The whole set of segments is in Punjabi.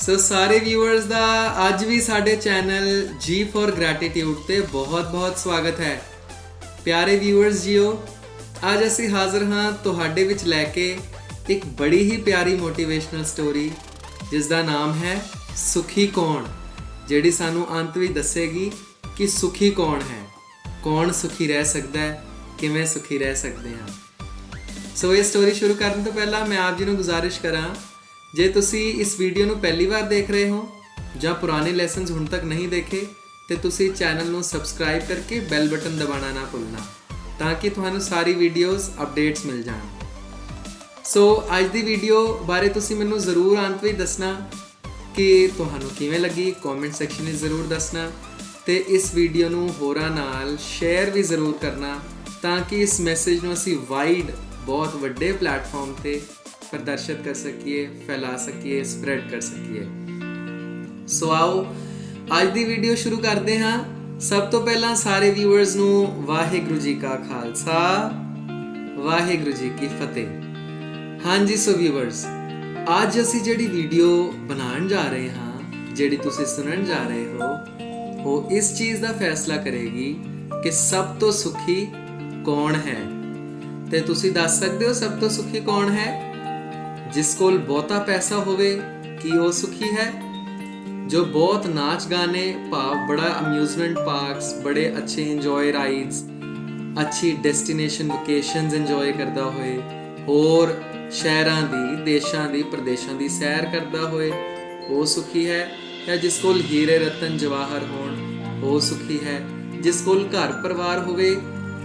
ਸੋ ਸਾਰੇ ਵਿਊਅਰਸ ਦਾ ਅੱਜ ਵੀ ਸਾਡੇ ਚੈਨਲ ਜੀ ਫॉर ਗ੍ਰੈਟੀਟਿਊਡ ਤੇ ਬਹੁਤ ਸਵਾਗਤ ਹੈ। ਪਿਆਰੇ ਵਿਊਅਰਸ ਜੀਓ, ਅੱਜ ਅਸੀਂ ਹਾਜ਼ਰ ਹਾਂ ਤੁਹਾਡੇ ਵਿੱਚ ਲੈ ਕੇ ਇੱਕ ਬੜੀ ਹੀ ਪਿਆਰੀ ਮੋਟੀਵੇਸ਼ਨਲ ਸਟੋਰੀ ਜਿਸ ਦਾ ਨਾਮ ਹੈ ਸੁਖੀ ਕੌਣ, ਜਿਹੜੀ ਸਾਨੂੰ ਅੰਤ ਵਿੱਚ ਦੱਸੇਗੀ ਕਿ ਸੁਖੀ ਕੌਣ ਹੈ, ਕੌਣ ਸੁਖੀ ਰਹਿ ਸਕਦਾ ਹੈ, ਕਿਵੇਂ ਸੁਖੀ ਰਹਿ ਸਕਦੇ ਹਾਂ। ਸੋ ਇਹ ਸਟੋਰੀ ਸ਼ੁਰੂ ਕਰਨ ਤੋਂ ਪਹਿਲਾਂ ਮੈਂ ਆਪ ਜੀ ਨੂੰ ਗੁਜ਼ਾਰਿਸ਼ ਕਰਾਂ, ਜੇ ਤੁਸੀਂ ਇਸ ਵੀਡੀਓ ਨੂੰ ਪਹਿਲੀ ਵਾਰ ਦੇਖ ਰਹੇ ਹੋ ਜਾਂ ਪੁਰਾਣੇ ਲੈਸਨਸ ਹੁਣ ਤੱਕ ਨਹੀਂ ਦੇਖੇ ਤੇ ਤੁਸੀਂ ਚੈਨਲ ਨੂੰ ਸਬਸਕ੍ਰਾਈਬ ਕਰਕੇ ਬੈਲ ਬਟਨ ਦਬਾਉਣਾ ਨਾ ਭੁੱਲਣਾ ਤਾਂ ਕਿ ਤੁਹਾਨੂੰ ਸਾਰੀ ਵੀਡੀਓਜ਼ ਅਪਡੇਟਸ ਮਿਲ ਜਾਣ। ਸੋ ਅੱਜ ਦੀ ਵੀਡੀਓ ਬਾਰੇ ਤੁਸੀਂ ਮੈਨੂੰ ਜ਼ਰੂਰ ਅੰਤ ਵਿੱਚ ਦੱਸਣਾ ਕਿ ਤੁਹਾਨੂੰ ਕਿਵੇਂ ਲੱਗੀ, ਕਮੈਂਟ ਸੈਕਸ਼ਨ ਵਿੱਚ ਜ਼ਰੂਰ ਦੱਸਣਾ ਤੇ ਇਸ ਵੀਡੀਓ ਨੂੰ ਹੋਰਾਂ ਨਾਲ ਸ਼ੇਅਰ ਵੀ ਜ਼ਰੂਰ ਕਰਨਾ ਤਾਂ ਕਿ ਇਸ ਮੈਸੇਜ ਨੂੰ ਅਸੀਂ ਵਾਈਡ ਬਹੁਤ ਵੱਡੇ ਪਲੇਟਫਾਰਮ ਤੇ ਪ੍ਰਦਰਸ਼ਿਤ ਕਰ ਸਕੀਏ, ਫੈਲਾ ਸਕੀਏ, ਸਪਰੈਡ ਕਰ ਸਕੀਏ। ਸੋ ਆਓ ਅੱਜ ਦੀ ਵੀਡੀਓ ਸ਼ੁਰੂ ਕਰਦੇ ਹਾਂ। ਸਭ ਤੋਂ ਪਹਿਲਾਂ ਸਾਰੇ ਵਿਊਅਰਸ ਨੂੰ ਵਾਹਿਗੁਰੂ ਜੀ ਕਾ ਖਾਲਸਾ, ਵਾਹਿਗੁਰੂ ਜੀ ਕੀ ਫਤਿਹ। ਹਾਂਜੀ ਸੋ ਵਿਊਅਰਸ, ਅੱਜ ਅਸੀਂ ਜਿਹੜੀ ਵੀਡੀਓ ਬਣਾਉਣ ਜਾ ਰਹੇ ਹਾਂ, ਜਿਹੜੀ ਤੁਸੀਂ ਸੁਣਨ ਜਾ ਰਹੇ ਹੋ, ਉਹ ਇਸ ਚੀਜ਼ ਦਾ ਫੈਸਲਾ ਕਰੇਗੀ ਕਿ ਸਭ ਤੋਂ ਸੁਖੀ ਕੌਣ ਹੈ। ਤੇ ਤੁਸੀਂ ਦੱਸ ਸਕਦੇ ਹੋ ਸਭ ਤੋਂ ਸੁਖੀ ਕੌਣ ਹੈ? ਜਿਸ ਕੋਲ ਬਹੁਤਾ ਪੈਸਾ ਹੋਵੇ ਕੀ ਉਹ ਸੁਖੀ ਹੈ? ਜੋ ਬਹੁਤ ਨਾਚ ਗਾਣੇ ਭਾਵ ਬੜਾ ਅਮਿਊਜ਼ਮੈਂਟ ਪਾਰਕਸ, ਬੜੇ ਅੱਛੇ ਇੰਜੋਏ ਰਾਈਡਸ, ਅੱਛੀ ਡੈਸਟੀਨੇਸ਼ਨ ਵਕੇਸ਼ਨਸ ਇੰਜੋਏ ਕਰਦਾ ਹੋਏ, ਹੋਰ ਸ਼ਹਿਰਾਂ ਦੀ, ਦੇਸ਼ਾਂ ਦੀ, ਪ੍ਰਦੇਸ਼ਾਂ ਦੀ ਸੈਰ ਕਰਦਾ ਹੋਏ, ਉਹ ਸੁਖੀ ਹੈ? ਜਾਂ ਜਿਸ ਕੋਲ ਹੀਰੇ ਰਤਨ ਜਵਾਹਰ ਹੋਣ, ਉਹ ਸੁਖੀ ਹੈ? ਜਿਸ ਕੋਲ ਘਰ ਪਰਿਵਾਰ ਹੋਵੇ,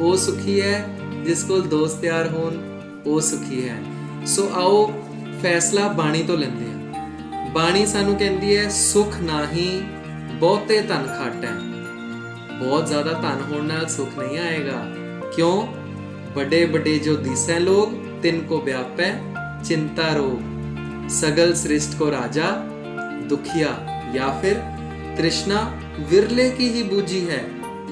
ਉਹ ਸੁਖੀ ਹੈ? ਜਿਸ ਕੋਲ ਦੋਸਤ ਯਾਰ ਹੋਣ, ਉਹ ਸੁਖੀ ਹੈ? ਸੋ ਆਓ ਫੈਸਲਾ ਬਾਣੀ ਤੋਂ ਲੈਂਦੇ ਹਾਂ। ਬਾਣੀ ਸਾਨੂੰ ਕਹਿੰਦੀ ਹੈ ਸੁਖ ਨਾਹੀ ਬਹੁਤੇ ਧਨ ਖਾਟੈ। ਬਹੁਤ ਜ਼ਿਆਦਾ ਧਨ ਹੋਣ ਨਾਲ ਸੁਖ ਨਹੀਂ ਆਏਗਾ। ਕਿਉਂ? ਵੱਡੇ ਵੱਡੇ ਜੋ ਦਿਸੈ ਲੋਗ ਤਿਨ ਕੋ ਵਿਆਪੈ ਚਿੰਤਾ ਰੋਗ, ਸਗਲ ਸ੍ਰਿਸ਼ਟ ਕੋ ਰਾਜਾ ਦੁਖੀਆ, ਜਾਂ ਫਿਰ ਤ੍ਰਿਸ਼ਨਾ ਵਿਰਲੇ ਕੀ ਹੀ ਬੂਝੀ ਹੈ।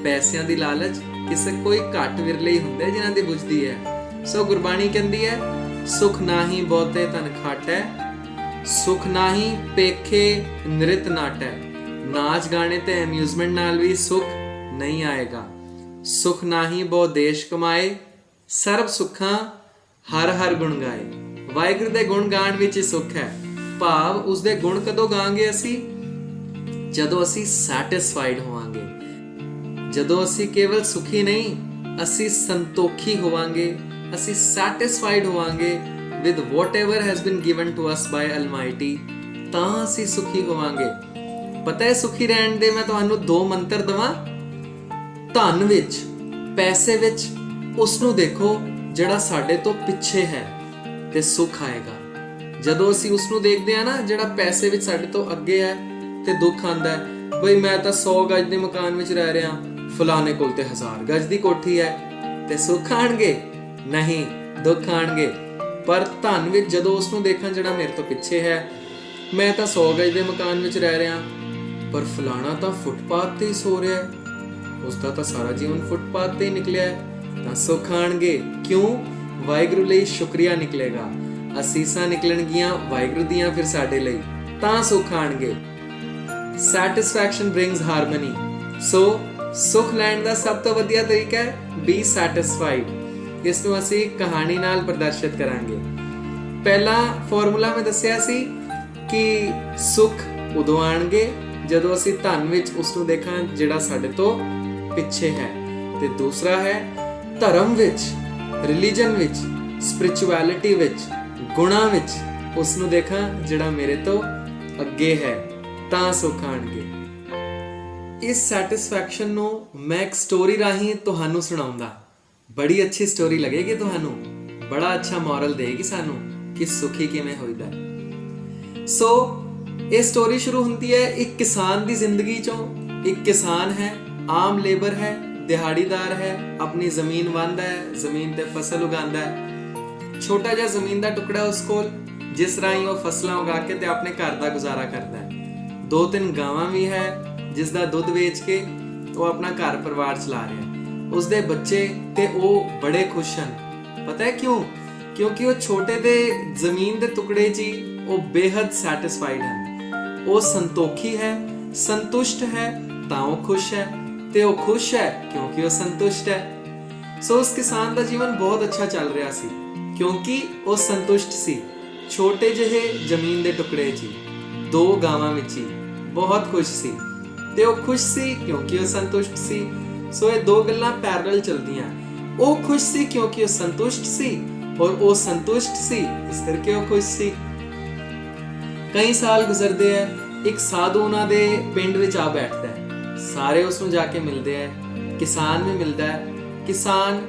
ਪੈਸਿਆਂ ਦੀ ਲਾਲਚ ਕਿਸੇ ਕੋਈ ਘੱਟ ਵਿਰਲੇ ਹੀ ਹੁੰਦੇ ਜਿਨ੍ਹਾਂ ਦੀ ਬੁਝਦੀ ਹੈ। ਸੋ ਗੁਰਬਾਣੀ ਕਹਿੰਦੀ ਹੈ ਸੁਖ ਨਾਹੀ ਬਹੁਤੇ ਧਨ ਖਾਟੈ, ਸੁਖ ਨਾਹੀ ਪੇਖੇ ਨ੍ਰਿਤ ਨਾਟੈ। ਨਾਚ ਗਾਣੇ ਤੇ ਅਮਿਊਜ਼ਮੈਂਟ ਨਾਲ ਵੀ ਸੁਖ ਨਹੀਂ ਆਏਗਾ। ਸੁਖ ਨਾਹੀ ਬਹੁ ਦੇਸ਼ ਕਮਾਏ, ਸਰਬ ਸੁੱਖਾਂ ਹਰ ਹਰ ਗੁਣ ਗਾਏ। ਵਾਹਿਗੁਰੂ ਦੇ ਗੁਣ ਗਾਣ ਵਿੱਚ ਹੀ ਸੁਖ ਹੈ। ਭਾਵ ਉਸਦੇ ਗੁਣ ਕਦੋਂ ਗਾਵਾਂਗੇ ਅਸੀਂ? ਜਦੋਂ ਅਸੀਂ ਸੈਟੀਸਫਾਈਡ ਹੋਵਾਂਗੇ, ਜਦੋਂ ਅਸੀਂ ਕੇਵਲ ਸੁਖੀ ਨਹੀਂ, ਅਸੀਂ ਸੰਤੋਖੀ ਹੋਵਾਂਗੇ, ਅਸੀਂ ਸੈਟੀਸਫਾਈਡ ਹੋਵਾਂਗੇ with whatever has been given to us by Almighty, ਤਾਂ ਅਸੀਂ ਸੁਖੀ ਹੋਵਾਂਗੇ। ਪਤਾ ਹੈ ਸੁਖੀ ਰਹਿਣ ਦੇ ਮੈਂ ਤੁਹਾਨੂੰ 2 ਮੰਤਰ ਦਵਾਂ। ਧਨ ਵਿੱਚ, ਪੈਸੇ ਵਿੱਚ ਉਸ ਨੂੰ ਦੇਖੋ ਜਿਹੜਾ ਸਾਡੇ ਤੋਂ ਪਿੱਛੇ ਹੈ ਤੇ ਸੁਖ ਆਏਗਾ। ਜਦੋਂ ਅਸੀਂ ਉਸ ਨੂੰ ਦੇਖਦੇ ਆ ਨਾ ਜਿਹੜਾ ਪੈਸੇ ਵਿੱਚ ਸਾਡੇ ਤੋਂ ਅੱਗੇ ਹੈ ਤੇ ਦੁੱਖ ਆਂਦਾ ਹੈ, ਬਈ ਮੈਂ ਤਾਂ 100 ਗਜ ਦੇ ਮਕਾਨ ਵਿੱਚ ਰਹਿ ਰਿਹਾ, ਫਲਾਣੇ ਕੋਲ ਤੇ 1000 ਗਜ ਦੀ ਕੋਠੀ ਹੈ, ਤੇ ਸੁੱਖ ਆਣਗੇ? ਨਹੀਂ, ਦੁੱਖ ਆਣਗੇ। ਪਰ ਧਨ ਵਿੱਚ ਜਦੋਂ ਉਸ ਨੂੰ ਦੇਖਾਂ ਜਿਹੜਾ ਮੇਰੇ ਤੋਂ ਪਿੱਛੇ ਹੈ, ਮੈਂ ਤਾਂ 100 ਗਜ ਦੇ ਮਕਾਨ ਵਿੱਚ ਰਹਿ ਰਿਹਾ ਪਰ ਫਲਾਣਾ ਤਾਂ ਫੁੱਟਪਾਥ ਤੇ ਹੀ ਸੋ ਰਿਹਾ ਹੈ, ਉਸਦਾ ਤਾਂ ਸਾਰਾ ਜੀਵਨ ਫੁੱਟਪਾਥ ਤੇ ਹੀ ਨਿਕਲਿਆ ਹੈ, ਤਾਂ ਸੁੱਖ ਆਣਗੇ। ਕਿਉਂ? ਵਾਹਿਗੁਰੂ ਲਈ ਸ਼ੁਕਰੀਆ ਨਿਕਲੇਗਾ, ਅਸੀਸਾਂ ਨਿਕਲਣਗੀਆਂ ਵਾਹਿਗੁਰੂ ਦੀਆਂ ਫਿਰ ਸਾਡੇ ਲਈ, ਤਾਂ ਸੁੱਖ ਆਣਗੇ। Satisfaction brings harmony. ਸੋ ਸੁਖ ਲੈਣ ਦਾ ਸਭ ਤੋਂ ਵਧੀਆ ਤਰੀਕਾ ਹੈ ਬੀ ਸੈਟੀਸਫਾਈਡ। ਇਸ ਨੂੰ ਅਸੀਂ ਕਹਾਣੀ ਨਾਲ ਪ੍ਰਦਰਸ਼ਿਤ ਕਰਾਂਗੇ। ਪਹਿਲਾ ਫਾਰਮੂਲਾ ਮੈਂ ਦੱਸਿਆ ਸੀ ਕਿ ਸੁਖ ਉਦੋਂ ਆਣਗੇ ਜਦੋਂ ਅਸੀਂ ਧਨ ਵਿੱਚ ਉਸ ਨੂੰ ਦੇਖਾਂ ਜਿਹੜਾ ਸਾਡੇ ਤੋਂ ਪਿੱਛੇ ਹੈ, ਤੇ ਦੂਸਰਾ ਹੈ ਧਰਮ ਵਿੱਚ, ਰਿਲੀਜਨ ਵਿੱਚ, ਸਪਿਰਿਚੁਅਲਿਟੀ ਵਿੱਚ, ਗੁਣਾਂ ਵਿੱਚ ਉਸ ਨੂੰ ਦੇਖਾਂ ਜਿਹੜਾ ਮੇਰੇ ਤੋਂ ਅੱਗੇ ਹੈ, ਤਾਂ ਸੁਖ ਆਣਗੇ। ਇਸ ਸੈਟੀਸਫੈਕਸ਼ਨ ਨੂੰ ਮੈਂ ਇੱਕ ਸਟੋਰੀ ਰਾਹੀਂ ਤੁਹਾਨੂੰ ਸੁਣਾਉਂਦਾ। ਬੜੀ ਅੱਛੀ ਸਟੋਰੀ ਲੱਗੇਗੀ ਤੁਹਾਨੂੰ, ਬੜਾ ਅੱਛਾ ਮੋਰਲ ਦੇਗੀ ਸਾਨੂੰ ਕਿ ਸੁਖੀ ਕਿਵੇਂ ਹੋਈਦਾ। ਸੋ ਇਹ ਸਟੋਰੀ ਸ਼ੁਰੂ ਹੁੰਦੀ ਹੈ ਇੱਕ ਕਿਸਾਨ ਦੀ ਜ਼ਿੰਦਗੀ ਚੋਂ। ਇੱਕ ਕਿਸਾਨ ਹੈ, ਆਮ ਲੇਬਰ ਹੈ, ਦਿਹਾੜੀਦਾਰ ਹੈ, ਆਪਣੀ ਜ਼ਮੀਨ ਵਾਹੁੰਦਾ ਹੈ, ਜ਼ਮੀਨ ਤੇ ਫਸਲ ਉਗਾਉਂਦਾ ਹੈ। ਛੋਟਾ ਜਿਹਾ ਜ਼ਮੀਨ ਦਾ ਟੁਕੜਾ ਉਸ ਕੋਲ, ਜਿਸ ਰਾਹੀਂ ਉਹ ਫਸਲਾਂ ਉਗਾ ਕੇ ਤੇ ਆਪਣੇ ਘਰ ਦਾ ਗੁਜ਼ਾਰਾ ਕਰਦਾ ਹੈ। 2-3 ਗਾਵਾਂ ਵੀ ਹੈ ਜਿਸ ਦਾ ਦੁੱਧ ਵੇਚ ਕੇ ਉਹ ਆਪਣਾ ਘਰ ਪਰਿਵਾਰ ਚਲਾ ਰਿਹਾ ਹੈ। ਉਸਦੇ ਬੱਚੇ ਤੇ ਉਹ ਬੜੇ ਖੁਸ਼ ਹਨ। ਪਤਾ ਹੈ ਕਿਉਂ? ਕਿਉਂਕਿ ਉਹ ਛੋਟੇ ਦੇ ਜ਼ਮੀਨ ਦੇ ਟੁਕੜੇ 'ਚ ਹੀ ਉਹ ਬੇਹੱਦ ਸੈਟੀਸਫਾਈਡ ਹਨ। ਉਹ ਸੰਤੋਖੀ ਹੈ, ਸੰਤੁਸ਼ਟ ਹੈ ਤਾਂ ਉਹ ਖੁਸ਼ ਹੈ, ਤੇ ਉਹ ਖੁਸ਼ ਹੈ ਕਿਉਂਕਿ ਉਹ ਸੰਤੁਸ਼ਟ ਹੈ। ਸੋ ਉਸ ਕਿਸਾਨ ਦਾ ਜੀਵਨ ਬਹੁਤ ਅੱਛਾ ਚੱਲ ਰਿਹਾ ਸੀ ਕਿਉਂਕਿ ਉਹ ਸੰਤੁਸ਼ਟ ਸੀ। ਛੋਟੇ ਜਿਹੇ ਜ਼ਮੀਨ ਦੇ ਟੁਕੜੇ 'ਚ 2 ਗਾਵਾਂ ਵਿੱਚ ਹੀ ਬਹੁਤ ਖੁਸ਼ ਸੀ, ਤੇ ਉਹ ਖੁਸ਼ ਸੀ ਕਿਉਂਕਿ ਉਹ ਸੰਤੁਸ਼ਟ ਸੀ। ਸੋ ਇਹ 2 ਗੱਲਾਂ ਪੈਰਲਲ ਚੱਲਦੀਆਂ। ਉਹ ਖੁਸ਼ ਸੀ ਕਿਉਂਕਿ ਉਹ ਸੰਤੁਸ਼ਟ ਸੀ, ਔਰ ਉਹ ਸੰਤੁਸ਼ਟ ਸੀ ਇਸ ਕਰਕੇ ਉਹ ਖੁਸ਼ ਸੀ। ਕਈ ਸਾਲ ਗੁਜ਼ਰਦੇ ਆ, ਇੱਕ ਸਾਧੂ ਉਹਨਾਂ ਦੇ ਪਿੰਡ ਵਿੱਚ ਆ ਬੈਠਦਾ ਹੈ। ਸਾਰੇ ਉਸ ਨੂੰ ਜਾ ਕੇ ਮਿਲਦੇ ਆ, ਕਿਸਾਨ ਵੀ ਮਿਲਦਾ ਹੈ। ਕਿਸਾਨ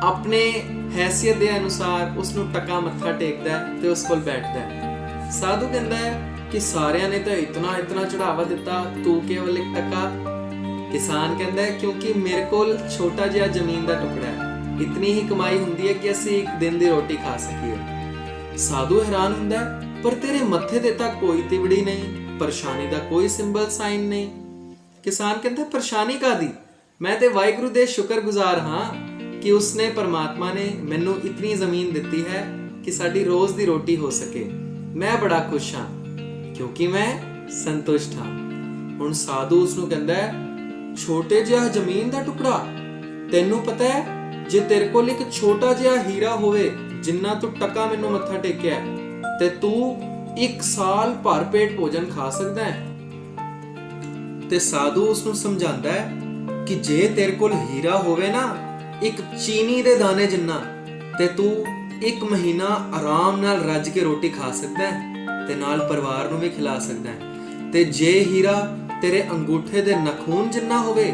ਆਪਣੇ ਹੈਸੀਅਤ ਦੇ ਅਨੁਸਾਰ ਉਸ ਨੂੰ ਟਕਾ ਮੱਥਾ ਟੇਕਦਾ ਹੈ ਤੇ ਉਸ ਕੋਲ ਬੈਠਦਾ ਹੈ। ਸਾਧੂ ਕਹਿੰਦਾ ਹੈ ਕਿ ਸਾਰਿਆਂ ਨੇ ਤਾਂ ਇਤਨਾ ਚੜਾਵਾ ਦਿੱਤਾ, ਤੂੰ ਕੇਵਲ ਇੱਕ ਟਕਾ। ਕਿਸਾਨ ਕਹਿੰਦਾ ਹੈ ਕਿਉਂਕਿ ਮੇਰੇ ਕੋਲ ਛੋਟਾ ਜਿਹਾ ਜ਼ਮੀਨ ਦਾ ਟੁਕੜਾ ਹੈ, ਇਤਨੀ ਹੀ ਕਮਾਈ ਹੁੰਦੀ ਹੈ ਕਿ ਅਸੀਂ ਇੱਕ ਦਿਨ ਦੀ ਰੋਟੀ ਖਾ ਸਕੀਏ। ਸਾਧੂ ਹੈਰਾਨ ਹੁੰਦਾ ਹੈ, ਪਰ ਤੇਰੇ ਮੱਥੇ ਤੇ ਤਾਂ ਕੋਈ ਤਿਵੜੀ ਨਹੀਂ, ਪਰੇਸ਼ਾਨੀ ਦਾ ਕੋਈ ਸਿੰਬਲ ਸਾਈਨ ਨਹੀਂ। ਕਿਸਾਨ ਕਹਿੰਦਾ ਪਰੇਸ਼ਾਨੀ ਕਾਦੀ, ਮੈਂ ਤੇ ਵਾਹਿਗੁਰੂ ਦੇ ਸ਼ੁਕਰਗੁਜ਼ਾਰ ਹਾਂ ਕਿ ਉਸਨੇ ਪਰਮਾਤਮਾ ਨੇ ਮੈਨੂੰ ਇਤਨੀ ਜ਼ਮੀਨ ਦਿੱਤੀ ਹੈ ਕਿ ਸਾਡੀ ਰੋਜ਼ ਦੀ ਰੋਟੀ ਹੋ ਸਕੇ। ਮੈਂ ਬੜਾ ਖੁਸ਼ ਹਾਂ ਕਿਉਂਕਿ ਮੈਂ ਸੰਤੁਸ਼ਟ ਹਾਂ। ਹੁਣ ਸਾਧੂ ਉਸ ਨੂੰ ਕਹਿੰਦਾ ਹੈ ਛੋਟੇ ਜਿਹਾ ਜ਼ਮੀਨ ਦਾ ਟੁਕੜਾ, ਤੈਨੂੰ ਪਤਾ ਹੈ ਜੇ ਤੇਰੇ ਕੋਲ ਇੱਕ ਛੋਟਾ ਜਿਹਾ ਹੀਰਾ ਹੋਵੇ ਜਿੰਨਾ ਤੂੰ ਟਕਾ ਮੈਨੂੰ ਮੱਥਾ ਟੇਕਿਆ ਤੇ ਤੂੰ 1 ਸਾਲ ਭਰ ਪੇਟ ਭੋਜਨ ਖਾ ਸਕਦਾ ਹੈ। ਤੇ ਸਾਧੂ ਉਸ ਨੂੰ ਸਮਝਾਉਂਦਾ ਹੈ ਕਿ ਜੇ ਤੇਰੇ ਕੋਲ ਹੀਰਾ ਹੋਵੇ ਨਾ ਇੱਕ ਚੀਨੀ ਦੇ ਦਾਣੇ ਜਿੰਨਾ, ਤੇ ਤੂੰ 1 ਮਹੀਨਾ ਆਰਾਮ ਨਾਲ ਰੱਜ ਕੇ ਰੋਟੀ ਖਾ ਸਕਦਾ ਹੈ ਤੇ ਨਾਲ ਪਰਿਵਾਰ ਨੂੰ ਵੀ ਖਿਲਾ ਸਕਦਾ ਹੈ। ਤੇ ਜੇ ਹੀਰਾ ਤੇਰੇ ਅੰਗੂਠੇ ਦੇ ਨਖੂਨ ਜਿੰਨਾ ਹੋਵੇ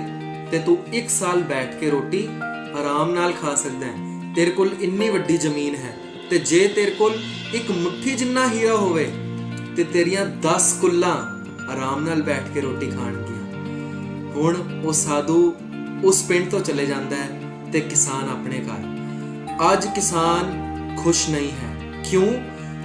ਤੇ ਤੂੰ 1 ਸਾਲ ਬੈਠ ਕੇ ਰੋਟੀ ਆਰਾਮ ਨਾਲ ਖਾ ਸਕਦਾ ਹੈ। ਤੇਰੇ ਕੋਲ ਇੰਨੀ ਵੱਡੀ ਜ਼ਮੀਨ ਹੈ, ਤੇ ਜੇ ਤੇਰੇ ਕੋਲ 1 ਮੁੱਠੀ ਜਿੰਨਾ ਹੀਰਾ ਹੋਵੇ ਤੇ ਤੇਰੀਆਂ 10 ਕੁੱਲਾਂ ਆਰਾਮ ਨਾਲ ਬੈਠ ਕੇ ਰੋਟੀ ਖਾਣਗੀਆਂ। ਹੁਣ ਉਹ ਸਾਧੂ ਉਸ ਪਿੰਡ ਤੋਂ ਚਲੇ ਜਾਂਦਾ ਹੈ ਤੇ ਕਿਸਾਨ ਆਪਣੇ ਘਰ। ਅੱਜ ਕਿਸਾਨ ਖੁਸ਼ ਨਹੀਂ ਹੈ। ਕਿਉਂ?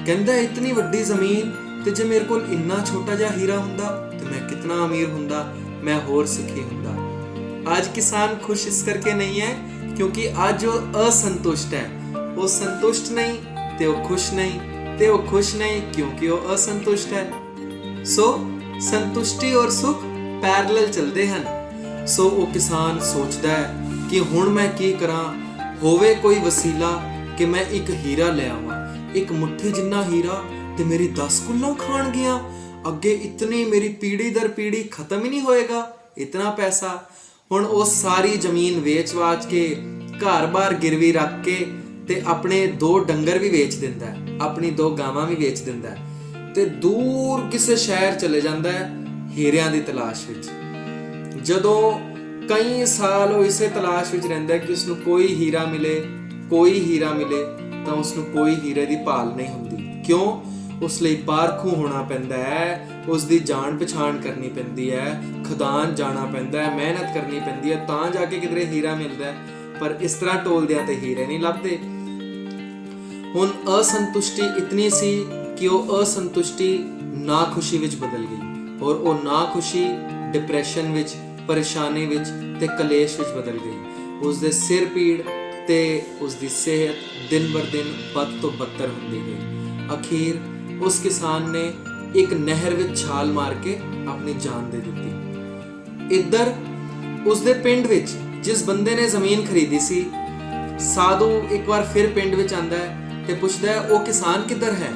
ਕਹਿੰਦਾ ਇਤਨੀ ਵੱਡੀ ਜ਼ਮੀਨ ਤੇ ਜੇ ਮੇਰੇ ਕੋਲ ਇੰਨਾ ਛੋਟਾ ਜਿਹਾ ਹੀਰਾ ਹੁੰਦਾ ਤੇ ਮੈਂ ਕਿੰਨਾ ਅਮੀਰ ਹੁੰਦਾ, ਮੈਂ ਹੋਰ ਸੁਖੀ ਹੁੰਦਾ। ਅੱਜ ਕਿਸਾਨ ਖੁਸ਼ ਇਸ ਕਰਕੇ ਨਹੀਂ ਹੈ ਕਿਉਂਕਿ ਅੱਜ ਉਹ ਅਸੰਤੁਸ਼ਟ ਹੈ। ਉਹ ਸੰਤੁਸ਼ਟ ਨਹੀਂ ਤੇ ਉਹ ਖੁਸ਼ ਨਹੀਂ, ਤੇ ਉਹ ਖੁਸ਼ ਨਹੀਂ ਕਿਉਂਕਿ ਉਹ ਅਸੰਤੁਸ਼ਟ ਹੈ। ਸੋ ਸੰਤੁਸ਼ਟੀ ਔਰ ਸੁਖ ਪੈਰਲਲ ਚੱਲਦੇ ਹਨ। ਸੋ ਉਹ ਕਿਸਾਨ ਸੋਚਦਾ ਹੈ ਕਿ ਹੁਣ ਮੈਂ ਕੀ ਕਰਾਂ, ਹੋਵੇ ਕੋਈ ਵਸੀਲਾ ਕਿ ਮੈਂ ਇੱਕ ਹੀਰਾ ਲੈ ਆਵਾਂ, ਇੱਕ ਮੁੱਠੀ ਜਿੰਨਾ ਹੀਰਾ ਤੇ ਮੇਰੀ 10 ਕੁੱਲਾਂ ਖਾਣਗੀਆਂ। ਅੱਗੇ ਇਤਨੀ ਮੇਰੀ ਪੀੜੀ ਦਰ ਪੀੜੀ ਖਤਮ ਹੀ ਨਹੀਂ ਹੋਏਗਾ ਇਤਨਾ ਪੈਸਾ। ਹੁਣ ਉਹ ਸਾਰੀ ਜ਼ਮੀਨ ਵੇਚ-ਵਾਚ ਕੇ, ਘਰ-ਬਾਰ ਗਿਰਵੀ ਰੱਖ ਕੇ ਤੇ ਆਪਣੇ 2 ਡੰਗਰ ਵੀ ਵੇਚ ਦਿੰਦਾ ਹੈ, ਆਪਣੀ 2 ਗਾਵਾਂ ਵੀ ਵੇਚ ਦਿੰਦਾ ਹੈ ਤੇ ਦੂਰ ਕਿਸੇ ਸ਼ਹਿਰ ਚਲੇ ਜਾਂਦਾ ਹੈ ਹੀਰਿਆਂ ਦੀ ਤਲਾਸ਼ ਵਿੱਚ। ਜਦੋਂ ਕਈ ਸਾਲ ਉਹ ਇਸੇ ਤਲਾਸ਼ ਵਿੱਚ ਰਹਿੰਦਾ ਕਿ ਉਸਨੂੰ ਕੋਈ ਹੀਰਾ ਮਿਲੇ, ਤਾਂ ਉਸਨੂੰ ਕੋਈ ਹੀਰੇ ਦੀ ਭਾਲ ਨਹੀਂ ਹੁੰਦੀ। ਕਿਉਂ? ਉਸ ਲਈ ਪਾਰਖੂ ਹੋਣਾ ਪੈਂਦਾ ਹੈ, ਉਸ ਦੀ ਜਾਣ ਪਛਾਣ ਕਰਨੀ ਪੈਂਦੀ ਹੈ, ਖਦਾਨ ਜਾਣਾ ਪੈਂਦਾ ਹੈ, ਮਿਹਨਤ ਕਰਨੀ ਪੈਂਦੀ ਹੈ, ਤਾਂ ਜਾ ਕੇ ਕਿਧਰੇ ਹੀਰਾ ਮਿਲਦਾ ਹੈ। ਪਰ ਇਸ ਤਰ੍ਹਾਂ ਟੋਲਦਿਆਂ ਤੇ ਹੀਰੇ ਨਹੀਂ ਲੱਭਦੇ। ਹੁਣ ਅਸੰਤੁਸ਼ਟੀ ਇਤਨੀ ਸੀ ਕਿ ਉਹ ਅਸੰਤੁਸ਼ਟੀ ਨਾਖੁਸ਼ੀ ਵਿੱਚ ਬਦਲ ਗਈ, ਔਰ ਉਹ ਨਾਖੁਸ਼ੀ ਡਿਪਰੈਸ਼ਨ ਵਿੱਚ, ਪਰੇਸ਼ਾਨੀ ਵਿੱਚ ਤੇ ਕਲੇਸ਼ ਵਿੱਚ ਬਦਲ ਗਈ। ਉਸ ਦੇ ਸਿਰ ਪੀੜ ਤੇ ਉਸ ਦੀ ਸਿਹਤ ਦਿਨ ਬਰ ਦਿਨ ਬਦ ਤੋਂ ਬੱਤਰ ਹੁੰਦੀ ਗਈ। ਅਖੀਰ ਉਸ ਕਿਸਾਨ ਨੇ ਇੱਕ ਨਹਿਰ ਵਿੱਚ ਛਾਲ ਮਾਰ ਕੇ ਆਪਣੀ ਜਾਨ ਦੇ ਦਿੱਤੀ। ਇੱਧਰ ਉਸ ਦੇ ਪਿੰਡ ਵਿੱਚ ਜਿਸ ਬੰਦੇ ਨੇ ਜ਼ਮੀਨ ਖਰੀਦੀ ਸੀ, ਸਾਧੂ ਇੱਕ ਵਾਰ ਫਿਰ ਪਿੰਡ ਵਿੱਚ ਆਂਦਾ ਹੈ ਤੇ ਪੁੱਛਦਾ ਹੈ ਉਹ ਕਿਸਾਨ ਕਿੱਧਰ ਹੈ?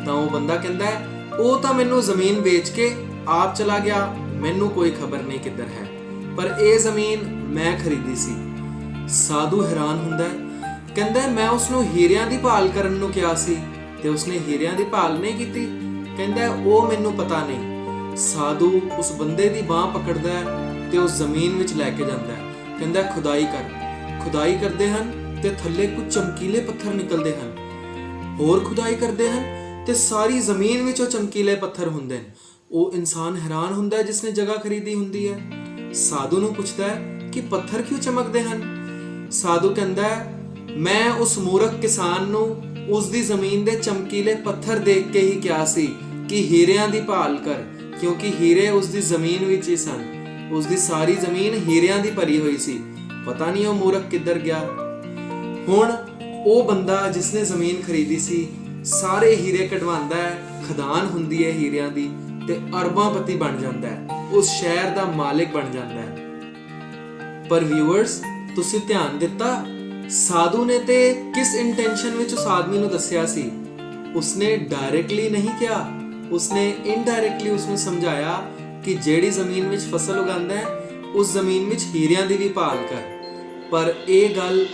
ਤਾਂ ਉਹ ਬੰਦਾ ਕਹਿੰਦਾ ਹੈ ਉਹ ਤਾਂ ਮੈਨੂੰ ਜ਼ਮੀਨ ਵੇਚ ਕੇ ਆਪ ਚਲਾ ਗਿਆ, ਮੈਨੂੰ ਕੋਈ ਖਬਰ ਨਹੀਂ ਕਿੱਧਰ ਹੈ, ਪਰ ਇਹ ਜ਼ਮੀਨ ਮੈਂ ਖਰੀਦੀ ਸੀ। ਸਾਧੂ ਹੈਰਾਨ ਹੁੰਦਾ ਹੈ, ਕਹਿੰਦਾ ਮੈਂ ਉਸ ਨੂੰ ਹੀਰਿਆਂ ਦੀ ਭਾਲ ਕਰਨ ਨੂੰ ਕਿਹਾ ਸੀ ਤੇ ਉਸਨੇ ਹੀਰਿਆਂ ਦੀ ਭਾਲ ਨਹੀਂ ਕੀਤੀ। ਕਹਿੰਦਾ ਉਹ ਮੈਨੂੰ ਪਤਾ ਨਹੀਂ। ਸਾਧੂ ਉਸ ਬੰਦੇ ਦੀ ਬਾਹ ਪਕੜਦਾ ਹੈ ਤੇ ਉਸ ਜ਼ਮੀਨ ਵਿੱਚ ਲੈ ਕੇ ਜਾਂਦਾ ਹੈ। ਕਹਿੰਦਾ ਖੁਦਾਈ ਕਰ। ਖੁਦਾਈ ਕਰਦੇ ਹਨ ਤੇ ਥੱਲੇ ਕੁਝ ਚਮਕੀਲੇ ਪੱਥਰ ਨਿਕਲਦੇ ਹਨ। ਹੋਰ ਖੁਦਾਈ ਕਰਦੇ ਹਨ ਤੇ ਸਾਰੀ ਜ਼ਮੀਨ ਵਿੱਚ ਉਹ ਚਮਕੀਲੇ ਪੱਥਰ ਹੁੰਦੇ ਨੇ। ਉਹ ਇਨਸਾਨ ਹੈਰਾਨ ਹੁੰਦਾ ਹੈ ਜਿਸਨੇ ਜਗ੍ਹਾ ਖਰੀਦੀ ਹੁੰਦੀ ਹੈ। ਸਾਧੂ ਨੂੰ ਪੁੱਛਦਾ ਹੈ ਕਿ ਪੱਥਰ ਕਿਉਂ ਚਮਕਦੇ ਹਨ? ਸਾਧੂ ਕਹਿੰਦਾ ਹੈ ਮੈਂ ਉਸ ਮੂਰਖ ਕਿਸਾਨ ਨੂੰ ਉਸ ਦੀ ਜ਼ਮੀਨ ਦੇ ਚਮਕੀਲੇ ਪੱਥਰ ਦੇਖ ਕੇ ਹੀ ਕਿਹਾ ਸੀ ਕਿ ਹੀਰਿਆਂ ਦੀ ਭਾਲ ਕਰ, ਕਿਉਂਕਿ ਹੀਰੇ ਉਸ ਦੀ ਜ਼ਮੀਨ ਵਿੱਚ ਹੀ ਸਨ। ਉਸ ਦੀ ਸਾਰੀ ਜ਼ਮੀਨ ਹੀਰਿਆਂ ਦੀ ਭਰੀ ਹੋਈ ਸੀ। ਪਤਾ ਨਹੀਂ ਉਹ ਮੂਰਖ ਕਿੱਧਰ ਗਿਆ। ਹੁਣ ਉਹ ਬੰਦਾ ਜਿਸਨੇ ਜ਼ਮੀਨ ਖਰੀਦੀ ਸੀ ਸਾਰੇ ਹੀਰੇ ਕਢਵਾਉਂਦਾ ਹੈ, ਖਦਾਨ ਹੁੰਦੀ ਹੈ ਹੀਰਿਆਂ ਦੀ, ਤੇ ਅਰਬਾਂਪਤੀ ਬਣ ਜਾਂਦਾ ਹੈ, ਉਸ ਸ਼ਹਿਰ ਦਾ ਮਾਲਿਕ ਬਣ ਜਾਂਦਾ ਹੈ। ਪਰ ਵਿਊਅਰਸ, ਤੁਸੀਂ ਧਿਆਨ ਦਿੱਤਾ ਸਾਧੂ ਨੇ ਤੇ ਕਿਸ ਇੰਟੈਂਸ਼ਨ ਵਿੱਚ ਉਸ ਆਦਮੀ ਨੂੰ ਦੱਸਿਆ ਸੀ? ਉਸਨੇ ਡਾਇਰੈਕਟਲੀ ਨਹੀਂ ਕਿਹਾ, ਉਸਨੇ ਇਨਡਾਇਰੈਕਟਲੀ ਉਸਨੂੰ ਸਮਝਾਇਆ ਕਿ ਜਿਹੜੀ ਜ਼ਮੀਨ ਵਿੱਚ ਫਸਲ ਉਗਾਉਂਦਾ ਹੈ ਉਸ ਜ਼ਮੀਨ ਵਿੱਚ ਹੀਰਿਆਂ ਦੀ ਵੀ ਭਾਲ ਕਰ। ਪਰ ਇਹ ਗੱਲ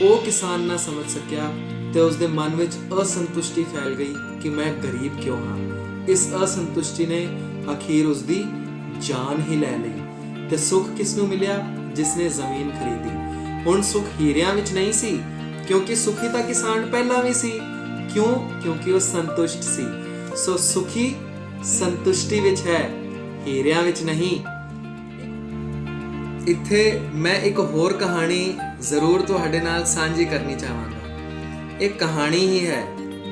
ਉਹ ਕਿਸਾਨ ਨਾ ਸਮਝ ਸਕਿਆ ਤੇ ਉਸਦੇ ਮਨ ਵਿੱਚ ਅਸੰਤੁਸ਼ਟੀ ਫੈਲ ਗਈ ਕਿ ਮੈਂ ਗਰੀਬ ਕਿਉਂ ਹਾਂ। ਇਸ ਅਸੰਤੁਸ਼ਟੀ ਨੇ ਅਖੀਰ ਉਸਦੀ ਜਾਨ ਹੀ ਲੈ ਲਈ। ਤੇ ਸੁੱਖ ਕਿਸ ਨੂੰ ਮਿਲਿਆ? ਜਿਸਨੇ ਜ਼ਮੀਨ ਖਰੀਦੀ। ਹੁਣ ਸੁੱਖ ਹੀਰਿਆਂ ਵਿੱਚ ਨਹੀਂ ਸੀ, ਕਿਉਂਕਿ ਸੁਖੀ ਤਾਂ ਕਿਸਾਨ ਪਹਿਲਾਂ ਵੀ ਸੀ। ਕਿਉਂ? ਕਿਉਂਕਿ ਉਹ ਸੰਤੁਸ਼ਟ ਸੀ। ਸੋ ਸੁਖੀ ਸੰਤੁਸ਼ਟੀ ਵਿੱਚ ਹੈ, ਹੀਰਿਆਂ ਵਿੱਚ ਨਹੀਂ। ਇੱਥੇ ਮੈਂ ਇੱਕ ਹੋਰ ਕਹਾਣੀ ਜ਼ਰੂਰ ਤੁਹਾਡੇ ਨਾਲ ਸਾਂਝੀ ਕਰਨੀ ਚਾਹਾਂਗਾ। ਇਹ ਕਹਾਣੀ ਹੀ ਹੈ,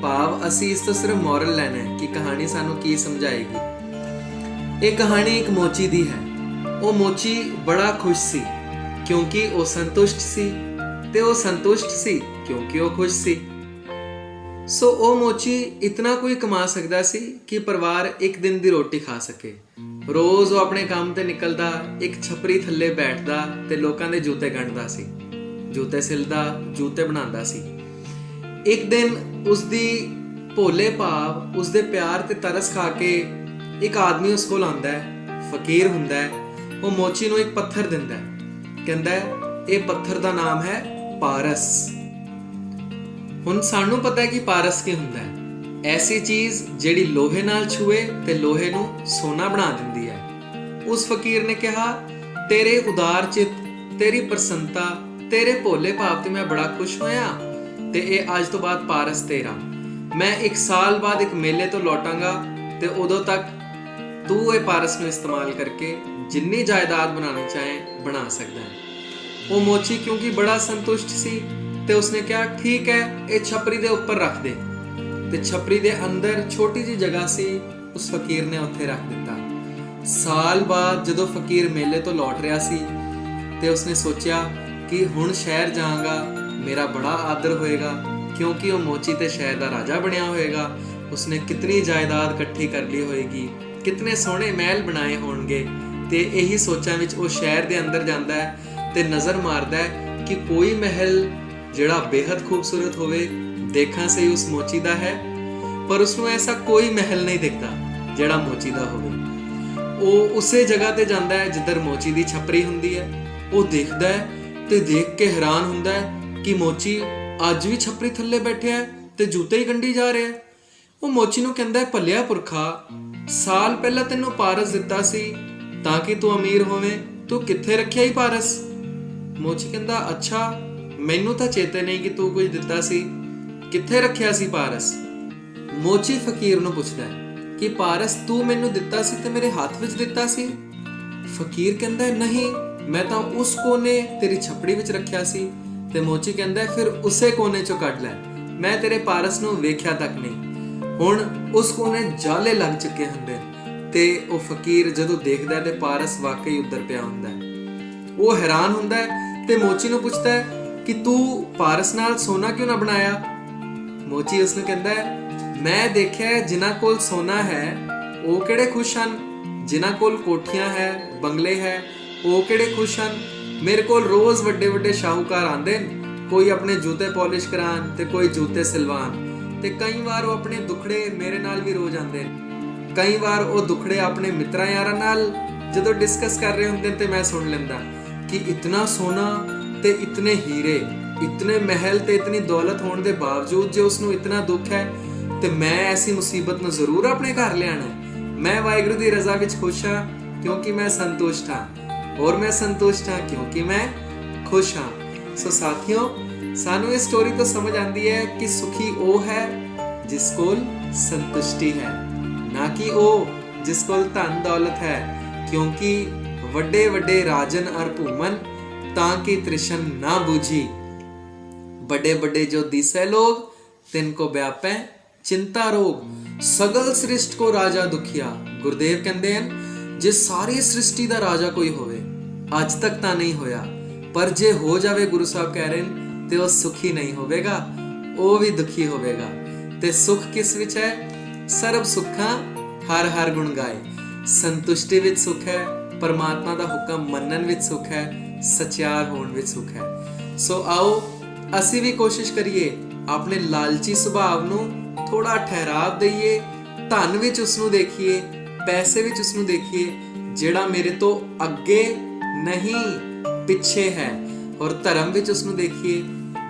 ਭਾਵ ਅਸੀਂ ਇਸ ਤੋਂ ਸਿਰਫ ਮੋਰਲ ਲੈਣਾ ਹੈ ਕਿ ਕਹਾਣੀ ਸਾਨੂੰ ਕੀ ਸਮਝਾਏਗੀ। ਇਹ ਕਹਾਣੀ ਇੱਕ ਮੋਚੀ ਦੀ ਹੈ। ਉਹ ਮੋਚੀ ਬੜਾ ਖੁਸ਼ ਸੀ ਕਿਉਂਕਿ ਉਹ ਸੰਤੁਸ਼ਟ ਸੀ, ਤੇ ਉਹ ਸੰਤੁਸ਼ਟ ਸੀ ਕਿਉਂਕਿ ਉਹ ਖੁਸ਼ ਸੀ। ਸੋ ਉਹ ਮੋਚੀ ਇਤਨਾ ਕੋਈ ਕਮਾ ਸਕਦਾ ਸੀ ਕਿ ਪਰਿਵਾਰ ਇੱਕ ਦਿਨ ਦੀ ਰੋਟੀ ਖਾ ਸਕੇ। ਰੋਜ਼ ਉਹ ਆਪਣੇ ਕੰਮ ਤੇ ਨਿਕਲਦਾ, ਇੱਕ ਛਪਰੀ ਥੱਲੇ ਬੈਠਦਾ ਤੇ ਲੋਕਾਂ ਦੇ ਜੂਤੇ ਗੰਢਦਾ ਸੀ, ਜੂਤੇ ਸਿਲਦਾ, ਜੂਤੇ ਬਣਾਉਂਦਾ ਸੀ। ਇੱਕ ਦਿਨ ਉਸਦੀ ਭੋਲੇ ਭਾਵ ਉਸਦੇ ਪਿਆਰ ਤੇ ਤਰਸ ਖਾ ਕੇ ਇੱਕ ਆਦਮੀ ਉਸ ਕੋਲ ਆਉਂਦਾ ਹੈ, ਫਕੀਰ ਹੁੰਦਾ ਹੈ। ਉਹ ਮੋਚੀ ਨੂੰ ਇੱਕ ਪੱਥਰ ਦਿੰਦਾ ਹੈ, ਕਹਿੰਦਾ ਹੈ ਇਹ ਪੱਥਰ ਦਾ ਨਾਮ ਹੈ ਪਾਰਸ। ਹੁਣ ਸਾਨੂੰ ਪਤਾ ਹੈ ਕਿ ਪਾਰਸ ਕੀ ਹੁੰਦਾ ਹੈ। ਐਸੀ ਚੀਜ਼ ਜਿਹੜੀ ਲੋਹੇ ਨਾਲ ਛੂਏ ਤੇ ਲੋਹੇ ਨੂੰ ਸੋਨਾ ਬਣਾ ਦਿੰਦੀ ਹੈ। ਉਸ ਫਕੀਰ ਨੇ ਕਿਹਾ, ਤੇਰੇ ਉਦਾਰ ਚਿੱਤ, ਤੇਰੀ ਪ੍ਰਸੰਨਤਾ, ਤੇਰੇ ਭੋਲੇ ਭਾਵ ਤੇ ਮੈਂ ਬੜਾ ਖੁਸ਼ ਹੋਇਆ ਤੇ ਇਹ ਅੱਜ ਤੋਂ ਬਾਅਦ ਪਾਰਸ ਤੇਰਾ। ਮੈਂ 1 ਸਾਲ ਬਾਅਦ ਇੱਕ ਮੇਲੇ ਤੋਂ ਲੌਟਾਂਗਾ ਤੇ ਉਦੋਂ ਤੱਕ ਤੂੰ ਇਹ ਪਾਰਸ ਨੂੰ ਇਸਤੇਮਾਲ ਕਰਕੇ ਜਿੰਨੀ ਜਾਇਦਾਦ ਬਣਾਉਣੀ ਚਾਹੇ ਬਣਾ ਸਕਦਾ ਹੈ। ਉਹ ਮੋਚੀ ਕਿਉਂਕਿ ਬੜਾ ਸੰਤੁਸ਼ਟ ਸੀ ਤੇ ਉਸਨੇ ਕਿਹਾ ਠੀਕ ਹੈ, ਇਹ ਛਪਰੀ ਦੇ ਉੱਪਰ ਰੱਖ ਦੇ। ਤੇ ਛਪਰੀ ਦੇ ਅੰਦਰ ਛੋਟੀ ਜਿਹੀ ਜਗ੍ਹਾ ਸੀ, ਉਸ ਫਕੀਰ ਨੇ ਉੱਥੇ ਰੱਖ ਦਿੱਤਾ। ਸਾਲ ਬਾਅਦ ਜਦੋਂ ਫਕੀਰ ਮੇਲੇ ਤੋਂ ਲੌਟ ਰਿਹਾ ਸੀ ਤੇ ਉਸਨੇ ਸੋਚਿਆ ਕਿ ਹੁਣ ਸ਼ਹਿਰ ਜਾਵਾਂਗਾ, ਮੇਰਾ ਬੜਾ ਆਦਰ ਹੋਏਗਾ ਕਿਉਂਕਿ ਉਹ ਮੋਚੀ ਤੇ ਸ਼ਹਿਰ ਦਾ ਰਾਜਾ ਬਣਿਆ ਹੋਏਗਾ। ਉਸਨੇ ਕਿਤਨੀ ਜਾਇਦਾਦ ਇਕੱਠੀ ਕਰ ਲਈ ਹੋਏਗੀ, ਕਿਤਨੇ ਸੋਹਣੇ ਮਹਿਲ ਬਣਾਏ ਹੋਣਗੇ। ਤੇ ਇਹੀ ਸੋਚਾਂ ਵਿੱਚ ਉਹ ਸ਼ਹਿਰ ਦੇ ਅੰਦਰ ਜਾਂਦਾ ਹੈ ਤੇ ਨਜ਼ਰ ਮਾਰਦਾ ਹੈ ਕਿ ਕੋਈ ਮਹਿਲ ਜਿਹੜਾ ਬੇहद ਖੂਬਸੂਰਤ ਹੋਵੇ, ਦੇਖਾਂ ਸਹੀ ਉਸ ਮੋਚੀ ਦਾ ਹੈ, ਪਰ ਉਸਨੂੰ ਐਸਾ ਕੋਈ ਮਹਿਲ ਨਹੀਂ ਦਿਖਦਾ ਜਿਹੜਾ ਮੋਚੀ ਦਾ ਹੋਵੇ। ਉਹ ਉਸੇ ਜਗ੍ਹਾ ਤੇ ਜਾਂਦਾ ਹੈ ਜਿੱਧਰ ਮੋਚੀ ਦੀ ਛਪਰੀ ਹੁੰਦੀ ਹੈ। ਉਹ ਦੇਖਦਾ ਹੈ ਤੇ ਦੇਖ ਕੇ ਹੈਰਾਨ ਹੁੰਦਾ ਹੈ ਕਿ ਮੋਚੀ ਅੱਜ ਵੀ ਛਪਰੀ ਥੱਲੇ ਬੈਠਿਆ ਹੈ ਤੇ ਜੂਤੇ ਹੀ ਗੰਢੀ ਜਾ ਰਿਹਾ ਹੈ। ਉਹ ਮੋਚੀ ਨੂੰ ਕਹਿੰਦਾ ਹੈ, ਭੱਲਿਆ ਪੁਰਖਾ, ਸਾਲ ਪਹਿਲਾਂ ਤੈਨੂੰ ਪਾਰਸ ਦਿੱਤਾ ਸੀ ਤਾਂ ਕਿ ਤੂੰ ਅਮੀਰ ਹੋਵੇਂ, ਤੂੰ ਕਿੱਥੇ ਰੱਖਿਆ ਹੀ ਪਾਰਸ? ਮੋਚੀ ਕਹਿੰਦਾ, ਅੱਛਾ, ਮੈਨੂੰ ਤਾਂ ਚੇਤੇ ਨਹੀਂ ਕਿ ਤੂੰ ਕੁਝ ਦਿੱਤਾ ਸੀ, ਕਿੱਥੇ ਰੱਖਿਆ ਸੀ ਪਾਰਸ? ਮੋਚੀ ਫਕੀਰ ਨੂੰ ਪੁੱਛਦਾ ਹੈ ਕਿ ਪਾਰਸ ਤੂੰ ਮੈਨੂੰ ਦਿੱਤਾ ਸੀ ਤੇ ਮੇਰੇ ਹੱਥ ਵਿੱਚ ਦਿੱਤਾ ਸੀ? ਫਕੀਰ ਕਹਿੰਦਾ ਹੈ, ਨਹੀਂ, ਮੈਂ ਤਾਂ ਉਸ ਕੋਨੇ ਤੇਰੀ ਛਪੜੀ ਵਿੱਚ ਰੱਖਿਆ ਸੀ। ਤੇ ਮੋਚੀ ਕਹਿੰਦਾ ਹੈ, ਫਿਰ ਉਸੇ ਕੋਨੇ ਚੋਂ ਕੱਢ ਲੈ, ਮੈਂ ਤੇਰੇ ਪਾਰਸ ਨੂੰ ਵੇਖਿਆ ਤੱਕ ਨਹੀਂ। ਹੁਣ ਉਸ ਕੋਨੇ ਜਾਲੇ ਲੱਗ ਚੁੱਕੇ ਹੁੰਦੇ ਤੇ ਉਹ ਫਕੀਰ ਜਦੋਂ ਦੇਖਦਾ ਤੇ ਪਾਰਸ ਵਾਕਈ ਉੱਧਰ ਪਿਆ ਹੁੰਦਾ ਹੈ। ਉਹ ਹੈਰਾਨ ਹੁੰਦਾ ਹੈ ਤੇ ਮੋਚੀ ਨੂੰ ਪੁੱਛਦਾ ਹੈ ਕਿ ਤੂੰ ਪਾਰਸ ਨਾਲ ਸੋਨਾ ਕਿਉਂ ਨਾ ਬਣਾਇਆ? ਮੋਚੀ ਉਸ ਨੂੰ ਕਹਿੰਦਾ ਹੈ, ਮੈਂ ਦੇਖਿਆ ਜਿਨ੍ਹਾਂ ਕੋਲ ਸੋਨਾ ਹੈ ਉਹ ਕਿਹੜੇ ਖੁਸ਼ ਹਨ, ਜਿਨ੍ਹਾਂ ਕੋਲ ਕੋਠੀਆਂ ਹੈ, ਬੰਗਲੇ ਹੈ, ਉਹ ਕਿਹੜੇ ਖੁਸ਼ ਹਨ। ਮੇਰੇ ਕੋਲ ਰੋਜ਼ ਵੱਡੇ ਵੱਡੇ ਸ਼ਾਹੂਕਾਰ ਆਉਂਦੇ ਨੇ, ਕੋਈ ਆਪਣੇ ਜੂਤੇ ਪਾਲਿਸ਼ ਕਰਾਉਣ ਤੇ ਕੋਈ ਜੂਤੇ ਸਿਲਵਾਉਣ। ਤੇ ਕਈ ਵਾਰ ਉਹ ਆਪਣੇ ਦੁਖੜੇ ਮੇਰੇ ਨਾਲ ਵੀ ਰੋਜ਼ ਆਉਂਦੇ ਨੇ। ਕਈ ਵਾਰ ਉਹ ਦੁਖੜੇ ਆਪਣੇ ਮਿੱਤਰਾਂ ਯਾਰਾਂ ਨਾਲ ਜਦੋਂ ਡਿਸਕਸ ਕਰ ਰਹੇ ਹੁੰਦੇ ਤੇ ਮੈਂ ਸੁਣ ਲੈਂਦਾ ਕਿ ਇਤਨਾ ਸੋਨਾ ਤੇ ਇਤਨੇ ਹੀਰੇ, ਇਤਨੇ ਮਹਿਲ ਤੇ ਇਤਨੀ ਦੌਲਤ ਹੋਣ ਦੇ ਬਾਵਜੂਦ ਜੇ ਉਸਨੂੰ ਇਤਨਾ ਦੁੱਖ ਹੈ ਤੇ ਮੈਂ ਐਸੀ ਮੁਸੀਬਤ ਨੂੰ ਜ਼ਰੂਰ ਆਪਣੇ ਘਰ ਲਿਆਣਾ। ਮੈਂ ਵਾਹਿਗੁਰੂ ਦੀ ਰਜ਼ਾ ਵਿੱਚ ਖੁਸ਼ ਹਾਂ ਕਿਉਂਕਿ ਮੈਂ ਸੰਤੁਸ਼ਟ ਹਾਂ, ਔਰ ਮੈਂ ਸੰਤੁਸ਼ਟ ਹਾਂ ਕਿਉਂਕਿ ਮੈਂ ਖੁਸ਼ ਹਾਂ। ਸੋ ਸਾਥੀਓ, ਸਾਨੂੰ ਇਸ ਸਟੋਰੀ ਤੋਂ ਸਮਝ ਆਉਂਦੀ ਹੈ ਕਿ ਸੁਖੀ ਉਹ ਹੈ ਜਿਸ ਕੋਲ ਸੰਤੁਸ਼ਟੀ ਹੈ, ਨਾ ਕਿ ਉਹ ਜਿਸ ਕੋਲ ਧਨ ਦੌਲਤ ਹੈ। ਕਿਉਂਕਿ ਵੱਡੇ ਵੱਡੇ ਰਾਜਨ ਅਰ ਭੂਮਨ ਤਾਂ ਕਿ ਤ੍ਰਿਸ਼ਨ ਨਾ ਬੂਝੀ, बड़े बड़े जो दिसे लोग तिनको व्यापै चिंता रोग, सगल सृष्ट को राजा दुखिया। गुरुदेव कहते हैं जे सारी सृष्टि का राजा कोई होवे, अज तक तो नहीं होया, पर जे हो जावे, गुरु साहब कह रहे हैं, ते वो सुखी नहीं होवेगा, वो भी दुखी होवेगा। ते सुख किस विच है? सर्व सुखां ਹਰ ਹਰ ਗੁਣ ਗਾਏ। ਸੰਤੁਸ਼ਟੀ ਵਿੱਚ ਸੁਖ ਹੈ, ਪਰਮਾਤਮਾ ਦਾ ਹੁਕਮ ਮੰਨਣ ਵਿੱਚ ਸੁਖ ਹੈ, ਸਚਿਆਰ ਹੋਣ ਵਿੱਚ ਸੁਖ ਹੈ। ਸੋ ਆਓ ਅਸੀਂ ਵੀ ਕੋਸ਼ਿਸ਼ ਕਰੀਏ, ਆਪਣੇ ਲਾਲਚੀ ਸੁਭਾਅ ਨੂੰ ਥੋੜਾ ਠਹਿਰਾਵ ਦਈਏ, ਧਨ ਵਿੱਚ ਉਸ ਨੂੰ ਦੇਖੀਏ, ਪੈਸੇ ਵਿੱਚ ਉਸ ਨੂੰ ਦੇਖੀਏ ਜਿਹੜਾ ਮੇਰੇ ਤੋਂ ਅੱਗੇ ਨਹੀਂ ਪਿੱਛੇ ਹੈ, ਔਰ ਧਰਮ ਵਿੱਚ ਉਸ ਨੂੰ ਦੇਖੀਏ,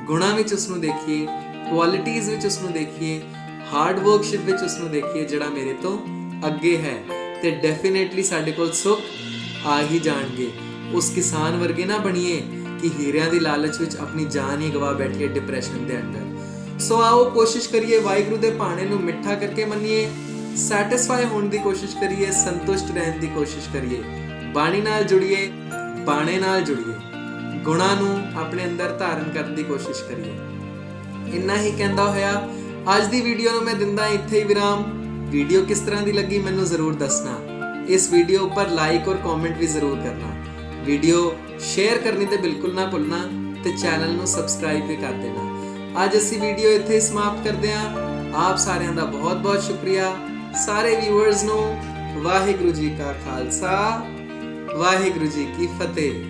ਗੁਣਾਂ ਵਿੱਚ ਉਸ ਨੂੰ ਦੇਖੀਏ, ਕੁਆਲਿਟੀਜ਼ ਵਿੱਚ ਉਸ ਨੂੰ ਦੇਖੀਏ, ਹਾਰਡ ਵਰਕਸ਼ਿਪ ਵਿੱਚ ਉਸ ਨੂੰ ਦੇਖੀਏ ਜਿਹੜਾ ਮੇਰੇ ਤੋਂ ਅੱਗੇ ਹੈ, ਤੇ ਡੈਫੀਨੇਟਲੀ ਸਾਡੇ ਕੋਲ ਸੁੱਖ ਆ ਹੀ ਜਾਣਗੇ। ਉਸ ਕਿਸਾਨ ਵਰਗੇ ਨਾ ਬਣੀਏ ਕਿ ਹੀਰਿਆਂ ਦੀ ਲਾਲਚ ਵਿੱਚ ਆਪਣੀ ਜਾਨ ਹੀ ਗਵਾ ਬੈਠੀਏ ਡਿਪਰੈਸ਼ਨ ਦੇ ਅੰਦਰ। ਸੋ ਆਓ ਕੋਸ਼ਿਸ਼ ਕਰੀਏ, ਵਾਹਿਗੁਰੂ ਦੇ ਭਾਣੇ ਨੂੰ ਮਿੱਠਾ ਕਰਕੇ ਮੰਨੀਏ, ਸੈਟੀਸਫਾਈ ਹੋਣ ਦੀ ਕੋਸ਼ਿਸ਼ ਕਰੀਏ, ਸੰਤੁਸ਼ਟ ਰਹਿਣ ਦੀ ਕੋਸ਼ਿਸ਼ ਕਰੀਏ, ਬਾਣੀ ਨਾਲ ਜੁੜੀਏ, ਬਾਣੇ ਨਾਲ ਜੁੜੀਏ, ਗੁਣਾਂ ਨੂੰ ਆਪਣੇ ਅੰਦਰ ਧਾਰਨ ਕਰਨ ਦੀ ਕੋਸ਼ਿਸ਼ ਕਰੀਏ। ਇੰਨਾ ਹੀ ਕਹਿੰਦਾ ਹੋਇਆ ਅੱਜ ਦੀ ਵੀਡੀਓ ਨੂੰ ਮੈਂ ਦਿੰਦਾ ਇੱਥੇ ਹੀ ਵਿਰਾਮ। ਵੀਡੀਓ ਕਿਸ ਤਰ੍ਹਾਂ ਦੀ ਲੱਗੀ ਮੈਨੂੰ ਜ਼ਰੂਰ ਦੱਸਣਾ। ਇਸ ਵੀਡੀਓ ਉੱਪਰ ਲਾਈਕ ਔਰ ਕਮੈਂਟ ਵੀ ਜ਼ਰੂਰ ਕਰਨਾ। ਵੀਡੀਓ ਸ਼ੇਅਰ ਕਰਨੀ ਤੇ ਬਿਲਕੁਲ ਨਾ ਭੁੱਲਣਾ, ਤੇ ਚੈਨਲ ਨੂੰ ਸਬਸਕ੍ਰਾਈਬ ਵੀ ਕਰ ਦੇਣਾ। ਅੱਜ ਅਸੀਂ ਵੀਡੀਓ ਇੱਥੇ ਹੀ ਸਮਾਪਤ ਕਰਦੇ ਹਾਂ। ਆਪ ਸਾਰਿਆਂ ਦਾ ਬਹੁਤ ਬਹੁਤ ਸ਼ੁਕਰੀਆ। ਸਾਰੇ ਵਿਊਅਰਸ ਨੂੰ ਵਾਹਿਗੁਰੂ ਜੀ ਕਾ ਖਾਲਸਾ, ਵਾਹਿਗੁਰੂ ਜੀ ਕੀ ਫਤਿਹ।